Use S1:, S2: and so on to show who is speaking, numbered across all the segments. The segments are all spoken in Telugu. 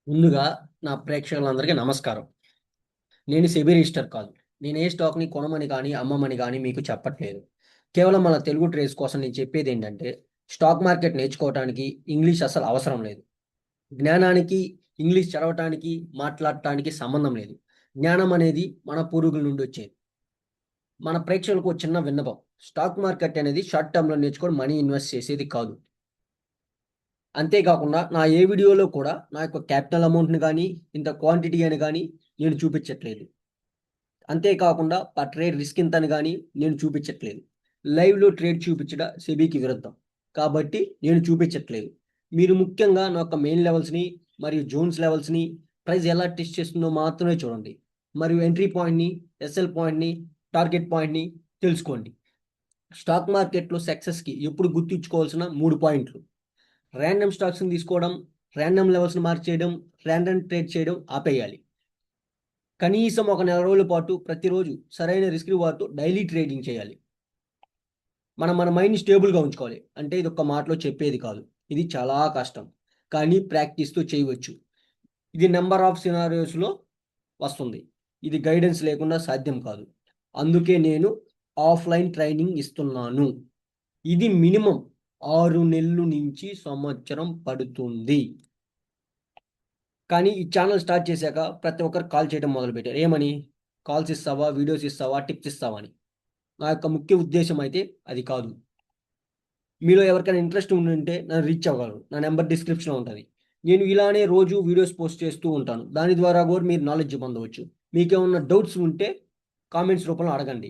S1: ముందుగా నా ప్రేక్షకులందరికీ నమస్కారం. నేను సెబీ రిజిస్టర్ కాదు. నేను ఏ స్టాక్‌ని కొనమని గాని, అమ్మమని గాని మీకు చెప్పట్లేదు. కేవలం మన తెలుగు ట్రేడ్స్ కోసం నేను చెప్పేదేంటంటే, స్టాక్ మార్కెట్ నేర్చుకోవటానికి ఇంగ్లీష్ అసలు అవసరం లేదు. జ్ఞానానికి ఇంగ్లీష్ చదవటానికి, మాట్లాడటానికి సంబంధం లేదు. జ్ఞానం అనేది మన పూర్వీకుల నుండి వచ్చేది. మన ప్రేక్షకులకు ఒక చిన్న విన్నపం. స్టాక్ మార్కెట్ అనేది షార్ట్ టర్మ్‌లో నేర్చుకొని మనీ ఇన్వెస్ట్ చేసేది కాదు. అంతేకాకుండా నా ఏ వీడియోలో కూడా నా యొక్క క్యాపిటల్ అమౌంట్‌ని గాని, ఇంత క్వాంటిటీ అని గాని నేను చూపించట్లేదు. అంతేకాకుండా ట్రేడ్ రిస్క్ ఇంతని గాని నేను చూపించట్లేదు. లైవ్‌లో ట్రేడ్ చూపించడం సెబీకి విరుద్ధం. కాబట్టి నేను చూపించట్లేదు. మీరు ముఖ్యంగా నా యొక్క మెయిన్ లెవెల్స్‌ని మరియు జోన్స్ లెవెల్స్‌ని ప్రైస్ ఎలా టెస్ట్ చేస్తుందో మాత్రమే చూడండి. మరియు ఎంట్రీ పాయింట్‌ని, ఎస్ఎల్ పాయింట్‌ని, టార్గెట్ పాయింట్‌ని తెలుసుకోండి. స్టాక్ మార్కెట్‌లో సక్సెస్‌కి ఎప్పుడు గుర్తుంచుకోవాల్సిన 3 పాయింట్లు. రాండమ్ స్టాక్స్‌ని తీసుకోవడం, రాండమ్ లెవెల్స్‌ని మార్చేయడం, రాండమ్ ట్రేడ్ చేయడం ఆపేయాలి. కనీసం ఒక నెల రోజుల పాటు ప్రతిరోజు సరైన రిస్క్ రివార్డ్‌తో డైలీ ట్రేడింగ్ చేయాలి. మనం మన మైండ్‌ని స్టేబుల్‌గా ఉంచుకోవాలి. అంటే ఇదొక్క మాటలో చెప్పేది కాదు. ఇది చాలా కష్టం. కానీ ప్రాక్టీస్‌తో చేయవచ్చు. ఇది నంబర్ ఆఫ్ సినారియోస్‌లో వస్తుంది. ఇది గైడెన్స్ లేకుండా సాధ్యం కాదు. అందుకే నేను ఆఫ్‌లైన్ ట్రైనింగ్ ఇస్తున్నాను. ఇది మినిమమ్ 6 నెలలు నుంచి సంవత్సరం పడుతుంది. కానీ ఈ ఛానెల్ స్టార్ట్ చేశాక ప్రతి ఒక్కరు కాల్ చేయడం మొదలుపెట్టారు. ఏమని? కాల్స్ ఇస్తావా? వీడియోస్ ఇస్తావా? టిప్స్ ఇస్తావా అని. నా యొక్క ముఖ్య ఉద్దేశ్యం అయితే అది కాదు. మీలో ఎవరికైనా ఇంట్రెస్ట్ ఉండుంటే నన్ను రీచ్ అవ్వగలరు. నా నంబర్ డిస్క్రిప్షన్‌లో ఉంటది. నేను ఇలానే రోజు వీడియోస్ పోస్ట్ చేస్తూ ఉంటాను. దాని ద్వారా గూడా మీరు నాలెడ్జ్ పొందవచ్చు. మీకేమన్నా డౌట్స్ ఉంటే కామెంట్స్ రూపంలో అడగండి.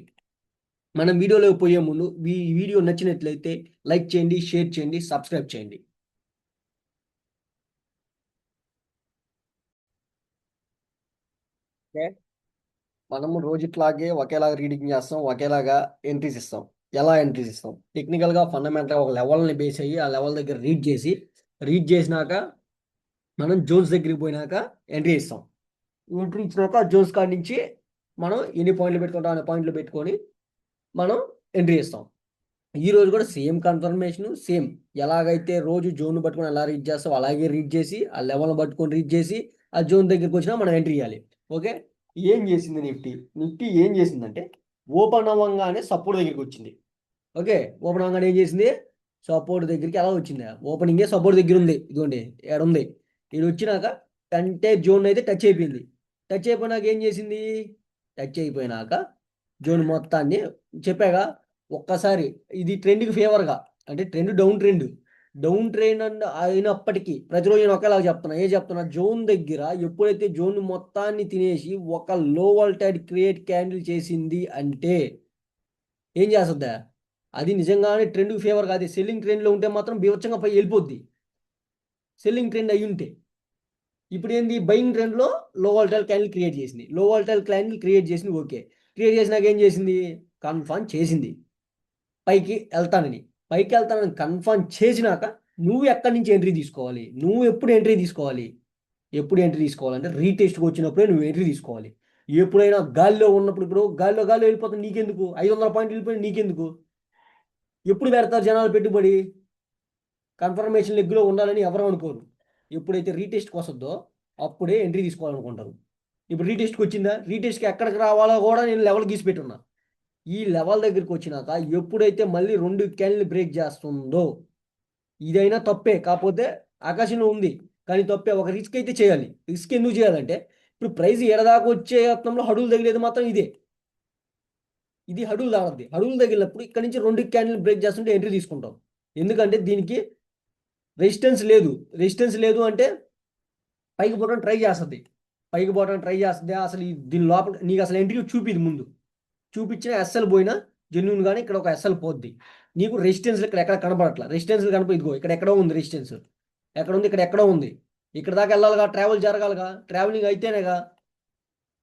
S1: మనం వీడియోలోకి పోయే ముందు ఈ వీడియో నచ్చినట్లయితే లైక్ చేయండి, షేర్ చేయండి, సబ్స్క్రైబ్ చేయండి. ఓకే. మనము రోజుట్లాగే ఒకేలాగా రీడింగ్ చేస్తాం. ఒకేలాగా ఎంట్రీస్ ఇస్తాం. ఎలా ఎంట్రీస్ ఇస్తాం? టెక్నికల్‌గా ఫండమెంటల్‌గా ఒక లెవెల్‌ని బేస్ అయ్యి, ఆ లెవెల్ దగ్గర రీడ్ చేసినాక మనం జోన్స్ దగ్గరికి పోయినాక ఎంట్రీ ఇస్తాం. ఎంట్రీ ఇచ్చినాక జోన్స్ కాడ నుంచి మనం ఎన్ని పాయింట్లు పెట్టుకుంటాం అనే పాయింట్లు పెట్టుకొని మనం ఎంట్రీ ఇస్తాం. ఈరోజు కూడా సేమ్ కన్ఫర్మేషను సేమ్. ఎలాగైతే రోజు జోన్‌ని పట్టుకొని ఎలా రీడ్ చేస్తావో అలాగే రీడ్ చేసి, ఆ లెవెల్‌ని పట్టుకొని రీడ్ చేసి, ఆ జోన్ దగ్గరికొచ్చినా మనం ఎంట్రీ ఇయ్యాలి. ఓకే. ఏం చేసింది నిఫ్టీ? నిఫ్టీ ఏం చేసిందంటే ఓపెన్ అవ్వంగానే సపోర్ట్ దగ్గరికొచ్చింది. ఓకే. ఓపెన్ అవ్వంగానే ఏం చేసింది? సపోర్ట్ దగ్గరికి ఎలా వచ్చిందా? ఓపెనింగే సపోర్ట్ దగ్గరుంది. ఇదిగోండి ఏడుంది. ఈడొచ్చినాక కంటే జోన్‌నయితే టచ్ అయిపోయింది. టచ్ అయిపోయినాక ఏం చేసింది? టచ్ అయిపోయినాక జోన్ మొత్తాన్ని చెప్పాగా ఒక్కసారి ఇది ట్రెండ్‌కి ఫేవర్‌గా అంటే trend down trend. Down trend అయినప్పటికీ ప్రతిరోజు నేను ఒకేలాగా చెప్తున్నా. ఏం చెప్తున్నా? జోన్ దగ్గర ఎప్పుడైతే జోన్ మొత్తాన్ని తినేసి ఒక లో వోల్టేజ్ క్రియేట్ క్యాండిల్ చేసింది అంటే ఏం చేస్తదా? అది నిజంగానే ట్రెండ్‌కి ఫేవర్ కాదు. సెల్లింగ్ ట్రెండ్‌లో ఉంటే మాత్రం బీభత్సంగా పై ఎళ్ళిపోద్ది. సెల్లింగ్ ట్రెండ్ అయ్యుంటే. ఇప్పుడేంది బయింగ్ ట్రెండ్‌లో లో వోల్టైల్ క్యాండిల్ క్రియేట్ చేసింది. లో వోల్టైల్ క్యాండిల్ క్రియేట్ చేసింది ఓకే. క్రియేట్ చేసినాక ఏం చేసింది? కన్ఫర్మ్ చేసింది. పైకి ఎళ్తానని. పైకెళ్తానని కన్ఫర్మ్ చేసినాక నువ్వు ఎక్కడి నుంచి ఎంట్రీ తీసుకోవాలి? నువ్వు ఎప్పుడు ఎంట్రీ తీసుకోవాలి? ఎప్పుడు ఎంట్రీ తీసుకోవాలంటే రీటెస్ట్‌కి వచ్చినప్పుడే నువ్వు ఎంట్రీ తీసుకోవాలి. ఎప్పుడైనా గాలిలో ఉన్నప్పుడు ఇప్పుడు గాలిలో వెళ్ళిపోతుంది నీకెందుకు? 500 పాయింట్లు వెళ్ళిపోయింది నీకెందుకు? ఎప్పుడు పెడతారు జనాలు పెట్టుబడి? కన్ఫర్మేషన్ లెగ్‌లో ఉండాలని ఎవరు అనుకోరు. ఎప్పుడైతే రీటెస్ట్‌కొస్తదో అప్పుడే ఎంట్రీ తీసుకోవాలనుకుంటారు. ఇప్పుడు రీటెస్ట్‌కొచ్చిందా? రీటెస్ట్‌కి ఎక్కడికి రావాలో గూడా నేను లెవెల్ గీసి పెట్టున్నా. ఈ లెవెల్ దగ్గరికొచ్చినాక ఎప్పుడైతే మళ్ళీ 2 క్యాండిల్‌ని బ్రేక్ చేస్తుందో ఇదైనా తప్పే. కాపోతే ఆకాశంలో ఉంది. కానీ తప్పే. ఒక రిస్క్ అయితే చేయాలి. రిస్క్ ఎందుకు చేయాలంటే ఇప్పుడు ప్రైస్ ఈడ దాకా వచ్చే యత్నంలో హడులు తగిలేది మాత్రం ఇదే. ఇది హడులు తాగద్ది. హడులు తగిలినప్పుడు ఇక్కడి నుంచి 2 క్యాండిల్‌ని బ్రేక్ చేస్తుంటే ఎంట్రీ తీసుకుంటాం. ఎందుకంటే దీనికి రెసిస్టెన్స్ లేదు. రెసిస్టెన్స్ లేదు అంటే పైకి పోవడానికి ట్రై చేస్తది. పైకి పోవడానికి ట్రై చేస్తది. అసలు దీని లోపల నీకసలు ఎంట్రీ చూపియదు ముందు. చూపించిన ఎస్ఎల్ పోయినా జెన్యూన్‌గానే ఇక్కడ ఒక ఎస్ఎల్ పోద్ది. నీకు రెసిస్టెన్స్‌లు ఇక్కడ ఎక్కడ కనపడట్ల. రెసిస్టెన్స్‌లు ఇదిగో ఇక్కడ ఎక్కడో ఉంది రెసిస్టెన్స్. ఎక్కడుంది? ఇక్కడ ఎక్కడో ఉంది. ఇక్కడి దాకా ఎళ్ళాలిగా, ట్రావెల్ జరగాలిగా. ట్రావెలింగ్ అయితేనేగా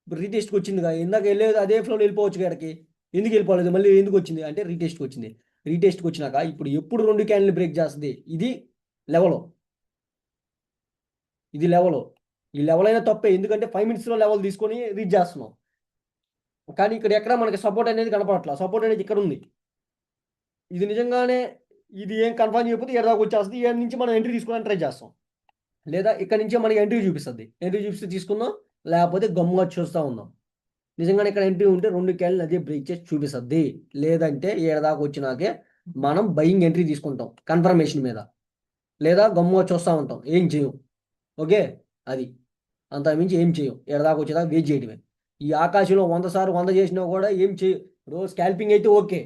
S1: ఇప్పుడు రీటెస్ట్‌కొచ్చిందిగా. ఇందాక ఎళ్ళేది అదే ఫ్లోలో ఎళ్ళిపోవచ్చుగా ఈడకి. ఎందుకు ఎళ్ళిపోలేదు? మళ్ళీ ఎందుకొచ్చింది? అంటే రీటెస్ట్‌కొచ్చింది. రీటెస్ట్‌కొచ్చినాక ఇప్పుడు ఎప్పుడు 2 క్యాండిల్‌ని బ్రేక్ చేస్తది? ఇది లెవెలు. ఇది లెవెలు. ఈ లెవెల్ అయినా తప్పే. ఎందుకంటే 5 మినిట్స్‌లో లెవెల్ తీసుకొని రీచ్ చేస్తున్నాం. కానీ ఇక్కడ ఎక్కడ మనకి సపోర్ట్ అనేది కనపడట్ల. సపోర్ట్ అనేది ఇక్కడుంది. ఇది నిజంగానే ఇది ఏం కన్ఫర్మ్ చేయకపోతే ఈడ దాకా వచ్చేస్తది. ఈడ నుంచి మనం ఎంట్రీ తీసుకోవడానికి ట్రై చేస్తాం. లేదా ఇక్కడ నుంచే మనకి ఎంట్రీ చూపిస్తుంది. ఎంట్రీ చూపిస్తే తీసుకుందాం, లేకపోతే గమ్ముగా చూస్తూ ఉందాం. నిజంగానే ఇక్కడ ఎంట్రీ ఉంటే 2 క్యాండిల్ అదే బ్రేక్ చేసి చూపిస్తుంది. లేదంటే ఏడదాకా వచ్చినాకే మనం బయింగ్ ఎంట్రీ తీసుకుంటాం కన్ఫర్మేషన్ మీద, లేదా గమ్ముగా చూస్తూ ఉంటాం, ఏం చేయం. ఓకే, అది అంత మించి ఏం చేయం. ఏడదాకా వచ్చేదాకా వెయిట్ చేయడమే. ఈ ఆకాశంలో 100 సార్లు 100 చేసినా కూడా ఏం చేయం. రోజు స్కాల్పింగ్ అయితే ఓకే,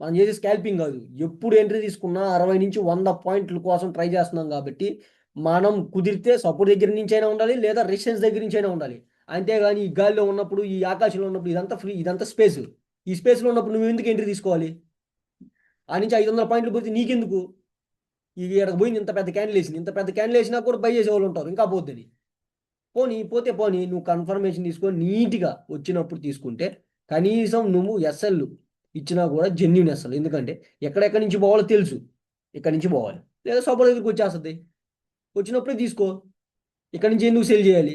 S1: మనం చేసే స్కాల్పింగ్ కాదు. ఎప్పుడు ఎంట్రీ తీసుకున్నా 60 నుంచి 100 పాయింట్ల కోసం ట్రై చేస్తున్నాం కాబట్టి మనం కుదిరితే సపోర్ట్ దగ్గర నుంచి అయినా ఉండాలి, లేదా రెసిస్టెన్స్ దగ్గర నుంచి అయినా ఉండాలి. అంతేగాని ఈ గాలిలో ఉన్నప్పుడు, ఈ ఆకాశంలో ఉన్నప్పుడు ఇదంతా ఫ్రీ, ఇదంతా స్పేస్. ఈ స్పేస్లో ఉన్నప్పుడు నువ్వు ఎందుకు ఎంట్రీ తీసుకోవాలి? ఆ నుంచి 500 పాయింట్లు పోతే నీకెందుకు? ఇది ఎక్కడికి పోయింది, ఇంత పెద్ద క్యాండిల్ వేసింది, ఇంత పెద్ద క్యాండిల్ వేసినా కూడా బై చేసే వాళ్ళు ఉంటారు, ఇంకా పోతుంది. పోనీ పోతే పోనీ, నువ్వు కన్ఫర్మేషన్ తీసుకొని నీట్గా వచ్చినప్పుడు తీసుకుంటే కనీసం నువ్వు ఎస్ఎల్ ఇచ్చినా కూడా జెన్యున్ ఎస్ఎల్. ఎందుకంటే ఎక్కడెక్కడి నుంచి పోవాలో తెలుసు, ఇక్కడి నుంచి పోవాలి, లేదా సపోర్ట్ దగ్గరికి వచ్చేస్తుంది. వచ్చినప్పుడే తీసుకో. ఇక్కడి నుంచి ఎందుకు సేల్ చేయాలి?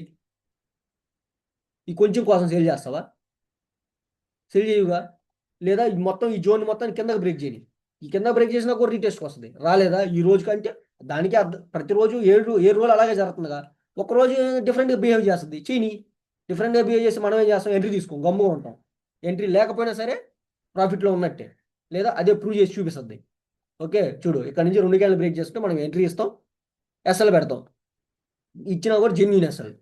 S1: ఈ కొంచెం కోసం సేల్ చేస్తావా? సేల్ చేయుగా. లేదా మొత్తం ఈ జోన్ మొత్తం కిందకి బ్రేక్ చేయాలి. ఈ కింద బ్రేక్ చేసినా కూడా రీటెస్ట్కి వస్తుంది. రాలేదా ఈ రోజు కంటే, దానికి అర్థం ప్రతిరోజు 7 రోజులు అలాగే జరుగుతుందిగా. ఒకరోజు డిఫరెంట్గా బిహేవ్ చేస్తుంది, చీని డిఫరెంట్గా బిహేవ్ చేసి మనం ఏం చేస్తాం? ఎంట్రీ తీసుకోం, గమ్ముగా ఉంటాం. ఎంట్రీ లేకపోయినా సరే ప్రాఫిట్లో ఉన్నట్టే, లేదా అదే ప్రూవ్ చేసి చూపిస్తుంది. ఓకే, చూడు, ఇక్కడ నుంచి 2 క్యాండిల్ బ్రేక్ చేసుకుంటే మనం ఎంట్రీ ఇస్తాం, ఎస్ఎల్ పెడతాం. ఇచ్చినా కూడా జెన్యున్ ఎస్ఎల్.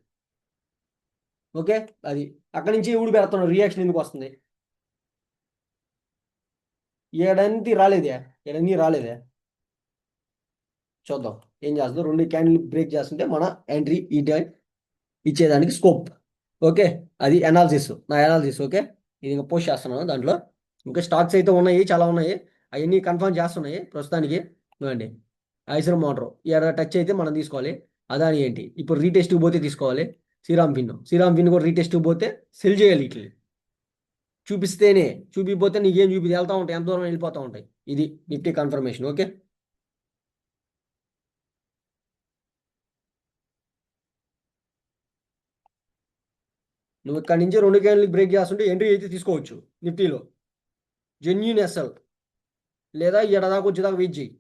S1: ఓకే, అది అక్కడి నుంచి ఊడి పెడుతున్నాం. రియాక్షన్ ఎందుకు వస్తుంది? ఏడంతి రాలేదే, ఏడన్నీ రాలేదే. చూద్దాం ఏం చేస్తుందో. 2 క్యాండిల్ బ్రేక్ చేస్తుంటే మన ఎంట్రీ ఇచ్చేదానికి స్కోప్. ఓకే, అది అనాలిసిస్, నా అనాలిసిస్. ఓకే, ఇది ఇంకా పోస్ట్ చేస్తున్నాను దాంట్లో. ఇంకా స్టాక్స్ అయితే ఉన్నాయి, చాలా ఉన్నాయి. అవన్నీ కన్ఫర్మ్ చేస్తున్నాయి ప్రస్తుతానికి. చూడండి, ఐసర్ మోటార్ ఇక్కడ టచ్ అయితే మనం తీసుకోవాలి. అదాని ఏంటి ఇప్పుడు రీటెస్ట్కి పోతే తీసుకోవాలి. శ్రీరామ్ పిన్ కూడా రీటెస్ట్కి పోతే సెల్ చేయాలి. ఇట్లా చూపిస్తేనే, చూపిపోతే నీకేం వెళ్తా ఉంటాయి, ఎంత దూరం వెళ్ళిపోతూ ఉంటాయి. ఇది నిఫ్టీ కన్ఫర్మేషన్. ఓకే, నువ్వు ఇక్కడ నుంచి 2 క్యాండిల్ బ్రేక్ చేస్తుంటే ఎంట్రీ అయితే తీసుకోవచ్చు నిఫ్టీలో, జెన్యూన్ ఎస్ఎల్. లేదా ఎడదాకా వచ్చేదాకా వెయిట్ చేయి.